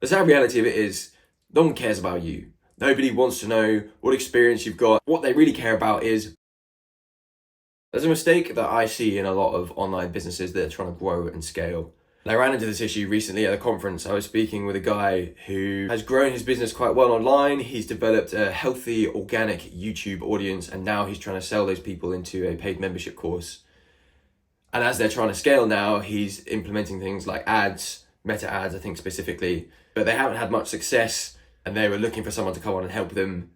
The sad reality of it is no one cares about you. Nobody wants to know what experience you've got. What they really care about is there's a mistake that I see in a lot of online businesses that are trying to grow and scale. And I ran into this issue recently at a conference. I was speaking with a guy who has grown his business quite well online. He's developed a healthy, organic YouTube audience, and now he's trying to sell those people into a paid membership course. And as they're trying to scale now, he's implementing things like ads, meta ads, I think specifically, but they haven't had much success and they were looking for someone to come on and help them.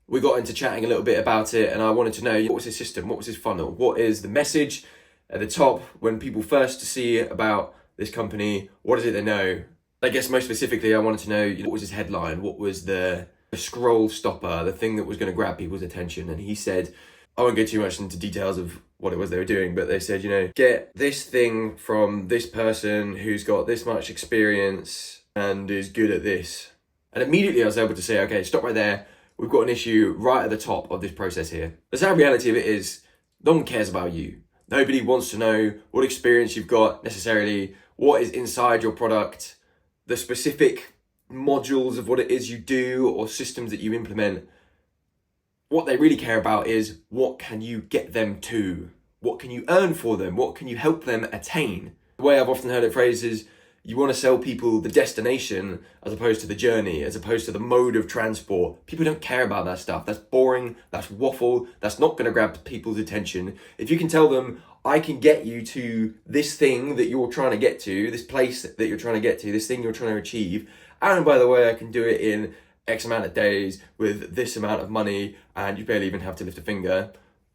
We got into chatting a little bit about it and I wanted to know what was his system, what was his funnel, what is the message at the top when people first see about this company, what is it they know? I guess most specifically, I wanted to know what was his headline, what was the scroll stopper, the thing that was going to grab people's attention. And he said, I won't go too much into details of what it was they were doing, but they said, get this thing from this person who's got this much experience and is good at this. And immediately I was able to say, okay, stop right there. We've got an issue right at the top of this process here. The sad reality of it is no one cares about you. Nobody wants to know what experience you've got necessarily, what is inside your product, the specific modules of what it is you do or systems that you implement. What they really care about is what can you get them to? What can you earn for them? What can you help them attain? The way I've often heard it phrased is you want to sell people the destination as opposed to the journey, as opposed to the mode of transport. People don't care about that stuff. That's boring, that's waffle, that's not going to grab people's attention. If you can tell them, I can get you to this thing that you're trying to get to, this place that you're trying to get to, this thing you're trying to achieve, and by the way, I can do it in X amount of days with this amount of money, and you barely even have to lift a finger.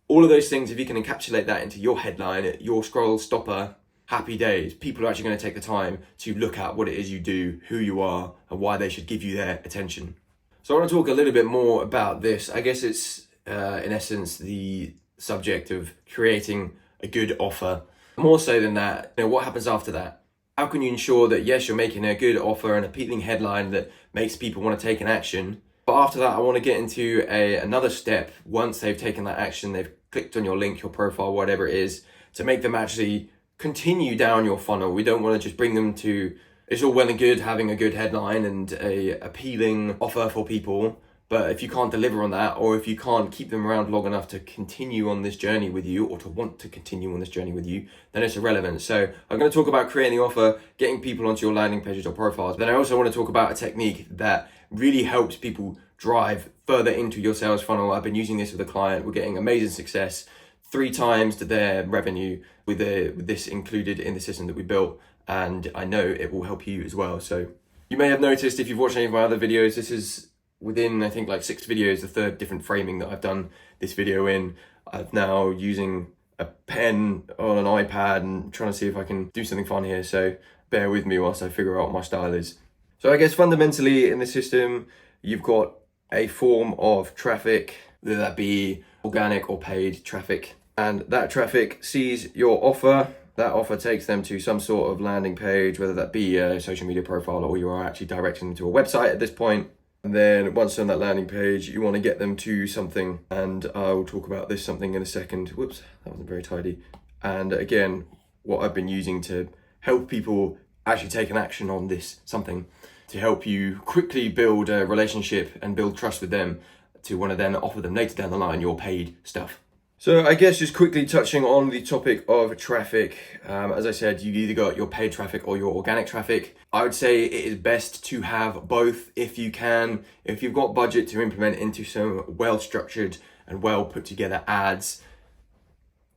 All of those things, if you can encapsulate that into your headline, your scroll stopper, happy days, people are actually going to take the time to look at what it is you do, who you are, and why they should give you their attention. So I want to talk a little bit more about this. I guess it's, in essence, the subject of creating a good offer. More so than that, what happens after that? How can you ensure that, yes, you're making a good offer, an appealing headline that makes people want to take an action? But after that, I want to get into another step. Once they've taken that action, they've clicked on your link, your profile, whatever it is, to make them actually continue down your funnel. We don't want to just bring them to, it's all well and good having a good headline and a appealing offer for people, but if you can't deliver on that, or if you can't keep them around long enough to continue on this journey with you, or to want to continue on this journey with you, then it's irrelevant. So I'm going to talk about creating the offer, getting people onto your landing pages or profiles. Then I also want to talk about a technique that really helps people drive further into your sales funnel. I've been using this with a client. We're getting amazing success, 3 times their revenue with this included in the system that we built, and I know it will help you as well. So you may have noticed if you've watched any of my other videos, this is within I think like 6 videos, the 3rd different framing that I've done this video in. I'm now using a pen on an iPad and trying to see if I can do something fun here, so bear with me whilst I figure out what my style is. So I guess fundamentally in the system, you've got a form of traffic, whether that be organic or paid traffic, and that traffic sees your offer. That offer takes them to some sort of landing page, whether that be a social media profile or you are actually directing them to a website at this point. And then once on that landing page, you want to get them to something, and I will talk about this something in a second. Whoops, that wasn't very tidy. And again, what I've been using to help people actually take an action on this something, to help you quickly build a relationship and build trust with them, to want to then offer them later down the line your paid stuff. So I guess just quickly touching on the topic of traffic, as I said, you've either got your paid traffic or your organic traffic. I would say it is best to have both if you can. If you've got budget to implement into some well-structured and well put together ads,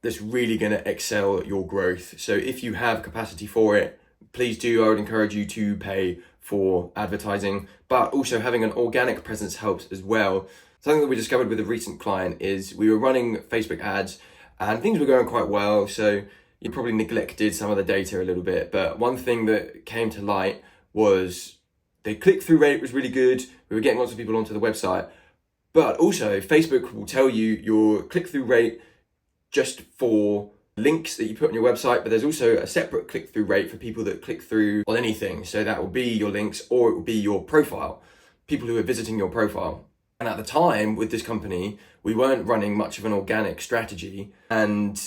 that's really going to excel your growth. So if you have capacity for it, please do. I would encourage you to pay for advertising, but also having an organic presence helps as well. Something that we discovered with a recent client is we were running Facebook ads and things were going quite well. So you probably neglected some of the data a little bit. But one thing that came to light was the click-through rate was really good. We were getting lots of people onto the website, but also Facebook will tell you your click-through rate just for links that you put on your website, but there's also a separate click-through rate for people that click through on anything. So that will be your links or it will be your profile, people who are visiting your profile. And at the time with this company, we weren't running much of an organic strategy. And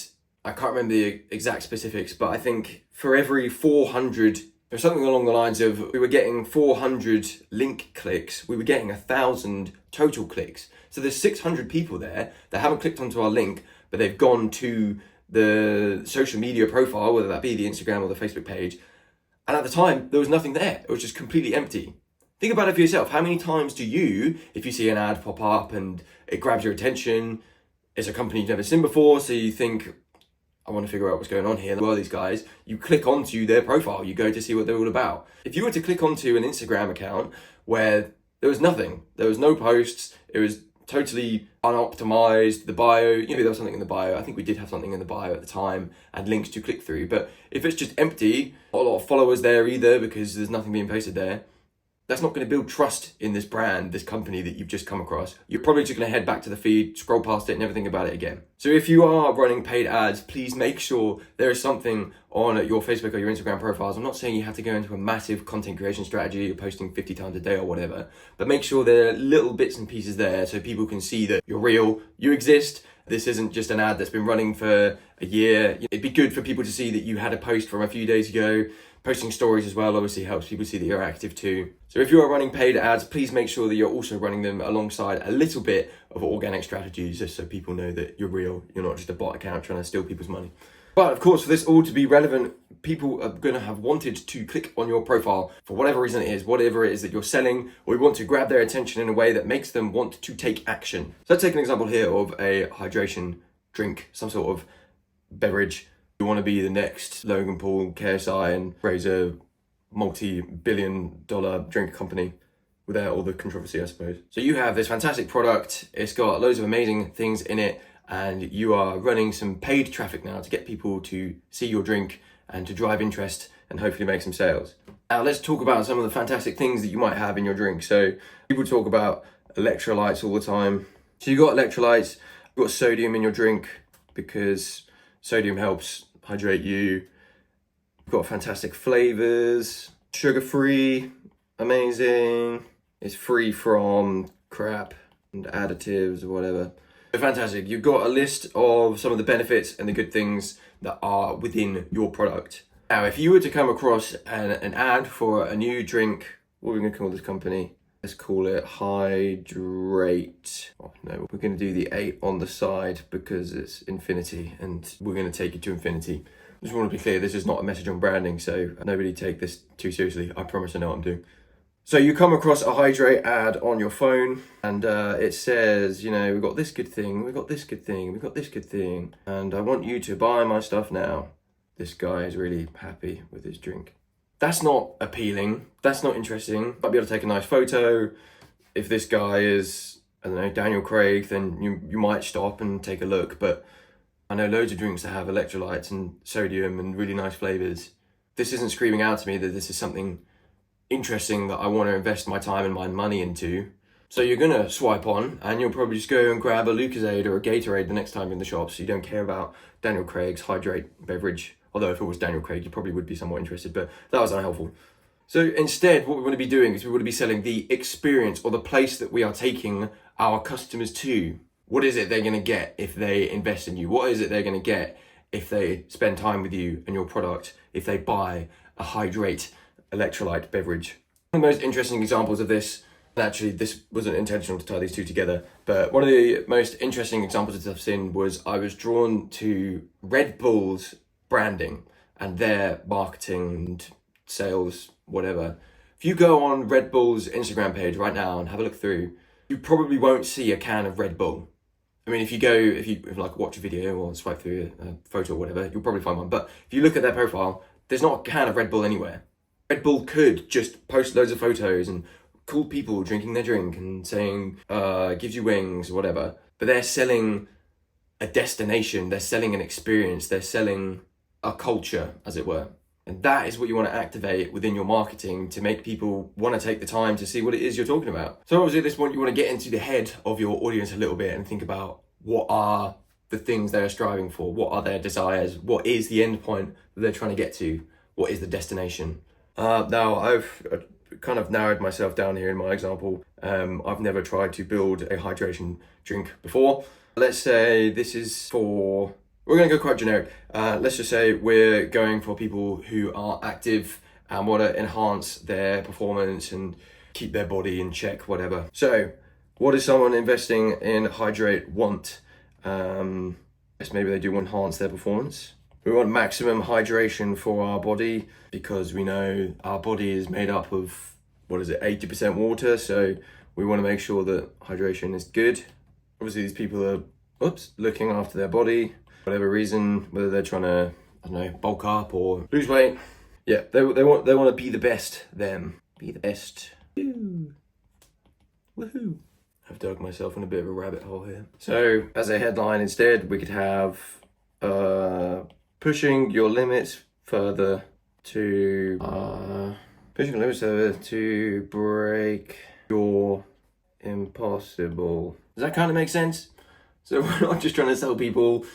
I can't remember the exact specifics, but I think for every 400 It was something along the lines of, we were getting 400 link clicks, we were getting 1,000 total clicks. So there's 600 people there that haven't clicked onto our link, but they've gone to the social media profile, whether that be the Instagram or the Facebook page. And at the time, there was nothing there. It was just completely empty. Think about it for yourself. How many times do you, if you see an ad pop up and it grabs your attention, it's a company you've never seen before, so you think, I want to figure out what's going on here. Who are these guys? You click onto their profile, you go to see what they're all about. If you were to click onto an Instagram account where there was nothing, there was no posts, it was totally unoptimized, the bio, maybe there was something in the bio, I think we did have something in the bio at the time, and links to click through, but if it's just empty, not a lot of followers there either because there's nothing being posted there, that's not going to build trust in this brand, this company that you've just come across. You're probably just going to head back to the feed, scroll past it, and never think about it again. So if you are running paid ads, please make sure there is something on your Facebook or your Instagram profiles. I'm not saying you have to go into a massive content creation strategy, you're posting 50 times a day or whatever, but make sure there are little bits and pieces there so people can see that you're real, you exist. This isn't just an ad that's been running for a year. It'd be good for people to see that you had a post from a few days ago. Posting stories as well obviously helps people see that you're active too. So if you are running paid ads, please make sure that you're also running them alongside a little bit of organic strategies, just so people know that you're real. You're not just a bot account trying to steal people's money. But of course, for this all to be relevant, people are going to have wanted to click on your profile for whatever reason it is, whatever it is that you're selling, or you want to grab their attention in a way that makes them want to take action. So let's take an example here of a hydration drink, some sort of beverage. You want to be the next Logan Paul, KSI, and raise a multi-billion-dollar drink company without all the controversy, I suppose. So you have this fantastic product, it's got loads of amazing things in it, and you are running some paid traffic now to get people to see your drink and to drive interest and hopefully make some sales. Now let's talk about some of the fantastic things that you might have in your drink. So people talk about electrolytes all the time. So you've got electrolytes, you've got sodium in your drink because sodium helps hydrate you. You've got fantastic flavors, sugar-free, amazing. It's free from crap and additives or whatever. Fantastic. You've got a list of some of the benefits and the good things that are within your product. Now, if you were to come across an ad for a new drink, what are we going to call this company? Let's call it Hydrate. Oh, no, we're going to do the 8 on the side because it's infinity and we're going to take it to infinity. I just want to be clear, this is not a message on branding, so nobody take this too seriously. I promise I know what I'm doing. So you come across a Hydrate ad on your phone and it says, we've got this good thing, we've got this good thing, we've got this good thing, and I want you to buy my stuff now. This guy is really happy with his drink. That's not appealing. That's not interesting. Might be able to take a nice photo. If this guy is, I don't know, Daniel Craig, then you might stop and take a look. But I know loads of drinks that have electrolytes and sodium and really nice flavors. This isn't screaming out to me that this is something interesting that I want to invest my time and my money into. So you're going to swipe on and you'll probably just go and grab a Lucozade or a Gatorade the next time you're in the shop. So you don't care about Daniel Craig's Hydrate beverage. Although if it was Daniel Craig, you probably would be somewhat interested, but that was unhelpful. So instead, what we want to be doing is we want to be selling the experience or the place that we are taking our customers to. What is it they're going to get if they invest in you? What is it they're going to get if they spend time with you and your product, if they buy a Hydrate electrolyte beverage? One of the most interesting examples of this, actually this wasn't intentional to tie these two together, but one of the most interesting examples that I've seen was I was drawn to Red Bull's branding and their marketing and sales, whatever. If you go on Red Bull's Instagram page right now and have a look through, you probably won't see a can of Red Bull. I mean, if you like watch a video or swipe through a photo or whatever, you'll probably find one. But if you look at their profile, there's not a can of Red Bull anywhere. Red Bull could just post loads of photos and cool people drinking their drink and saying, gives you wings or whatever. But they're selling a destination, they're selling an experience, they're selling a culture, as it were. And that is what you want to activate within your marketing to make people want to take the time to see what it is you're talking about. So obviously at this point, you want to get into the head of your audience a little bit and think about what are the things they're striving for, what are their desires, what is the end point that they're trying to get to, what is the destination. Now, I've kind of narrowed myself down here in my example. I've never tried to build a hydration drink before. Let's say this is we're going to go quite generic. Let's just say we're going for people who are active and want to enhance their performance and keep their body in check, whatever. So what does someone investing in Hydrate want? Yes, maybe they do want to enhance their performance. We want maximum hydration for our body because we know our body is made up of, 80% water. So we want to make sure that hydration is good. Obviously these people are, looking after their body, whatever reason, whether they're trying to, bulk up or lose weight. Yeah, they want to be the best them. Be the best. Woohoo. I've dug myself in a bit of a rabbit hole here. So as a headline instead, we could have pushing your limits further to break your impossible. Does that kind of make sense? So we're not just trying to sell people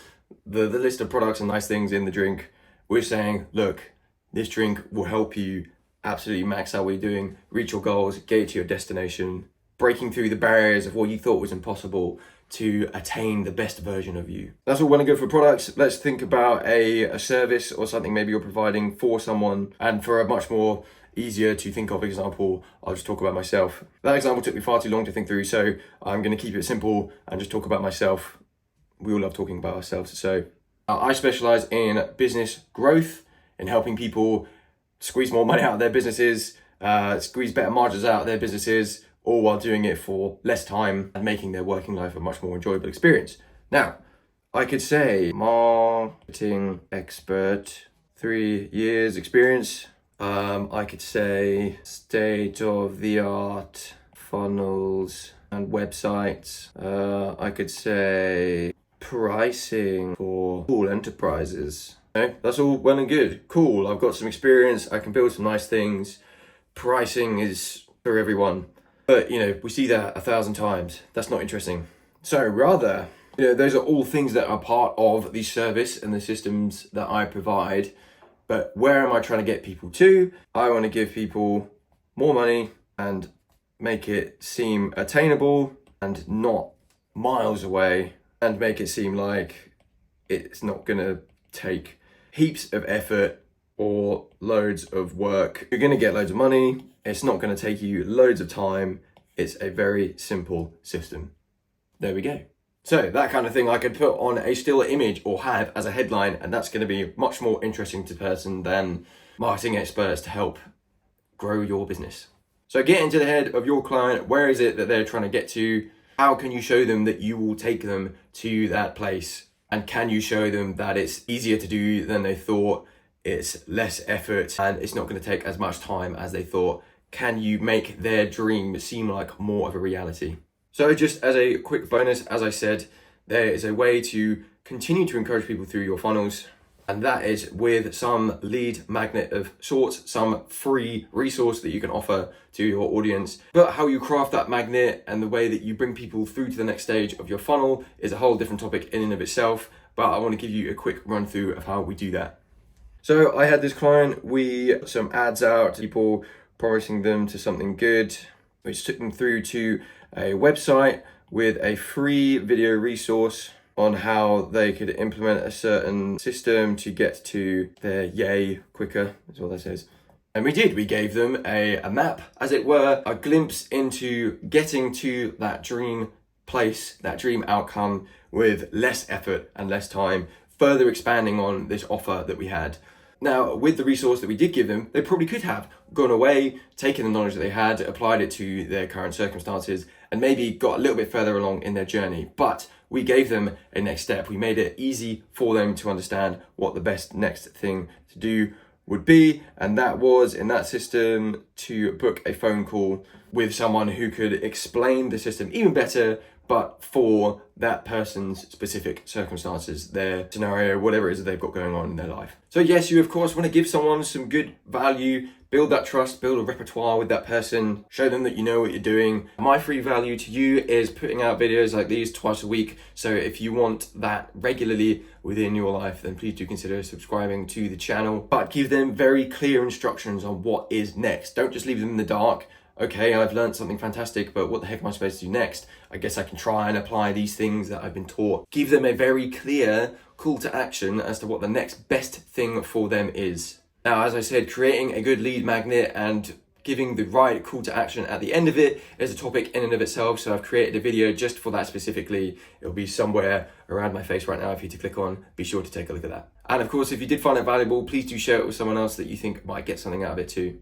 the list of products and nice things in the drink. We're saying, look, this drink will help you absolutely max out what you're doing, reach your goals, get it to your destination, breaking through the barriers of what you thought was impossible to attain the best version of you. That's all well and good for products. Let's think about a service or something maybe you're providing for someone. And for a much more easier to think of example, I'll just talk about myself. That example took me far too long to think through, so I'm going to keep it simple and just talk about myself. We all love talking about ourselves. So I specialize in business growth, in helping people squeeze more money out of their businesses, squeeze better margins out of their businesses, all while doing it for less time and making their working life a much more enjoyable experience. Now, I could say marketing expert, 3 years experience. I could say state-of-the-art funnels and websites. I could say pricing for cool enterprises. Okay, that's all well and good. Cool, I've got some experience, I can build some nice things. Pricing is for everyone. But, we see that 1,000 times. That's not interesting. So rather, those are all things that are part of the service and the systems that I provide. But where am I trying to get people to? I want to give people more money and make it seem attainable and not miles away, and make it seem like it's not going to take heaps of effort or loads of work. You're going to get loads of money. It's not going to take you loads of time. It's a very simple system. There we go. So that kind of thing I could put on a still image or have as a headline, and that's going to be much more interesting to the person than marketing experts to help grow your business. So get into the head of your client. Where is it that they're trying to get to? How can you show them that you will take them to that place? And can you show them that it's easier to do than they thought? It's less effort and it's not going to take as much time as they thought. Can you make their dream seem like more of a reality? So just as a quick bonus, as I said, there is a way to continue to encourage people through your funnels, and that is with some lead magnet of sorts, some free resource that you can offer to your audience. But how you craft that magnet and the way that you bring people through to the next stage of your funnel is a whole different topic in and of itself, but I want to give you a quick run through of how we do that. So I had this client, we put some ads out, people promising them to something good, which took them through to a website with a free video resource on how they could implement a certain system to get to their yay quicker, is what that says. And we did, we gave them a map, as it were, a glimpse into getting to that dream place, that dream outcome with less effort and less time, further expanding on this offer that we had. Now, with the resource that we did give them, they probably could have gone away, taken the knowledge that they had, applied it to their current circumstances, and maybe got a little bit further along in their journey. But we gave them a next step. We made it easy for them to understand what the best next thing to do would be. And that was, in that system, to book a phone call with someone who could explain the system even better, but for that person's specific circumstances, their scenario, whatever it is that they've got going on in their life. So yes, you of course want to give someone some good value, build that trust, build a repertoire with that person, show them that you know what you're doing. My free value to you is putting out videos like these twice a week. So if you want that regularly within your life, then please do consider subscribing to the channel, but give them very clear instructions on what is next. Don't just leave them in the dark. Okay, I've learned something fantastic, but what the heck am I supposed to do next? I guess I can try and apply these things that I've been taught. Give them a very clear call to action as to what the next best thing for them is. Now, as I said, creating a good lead magnet and giving the right call to action at the end of it is a topic in and of itself. So I've created a video just for that specifically. It'll be somewhere around my face right now for you to click on. Be sure to take a look at that. And of course, if you did find it valuable, please do share it with someone else that you think might get something out of it too.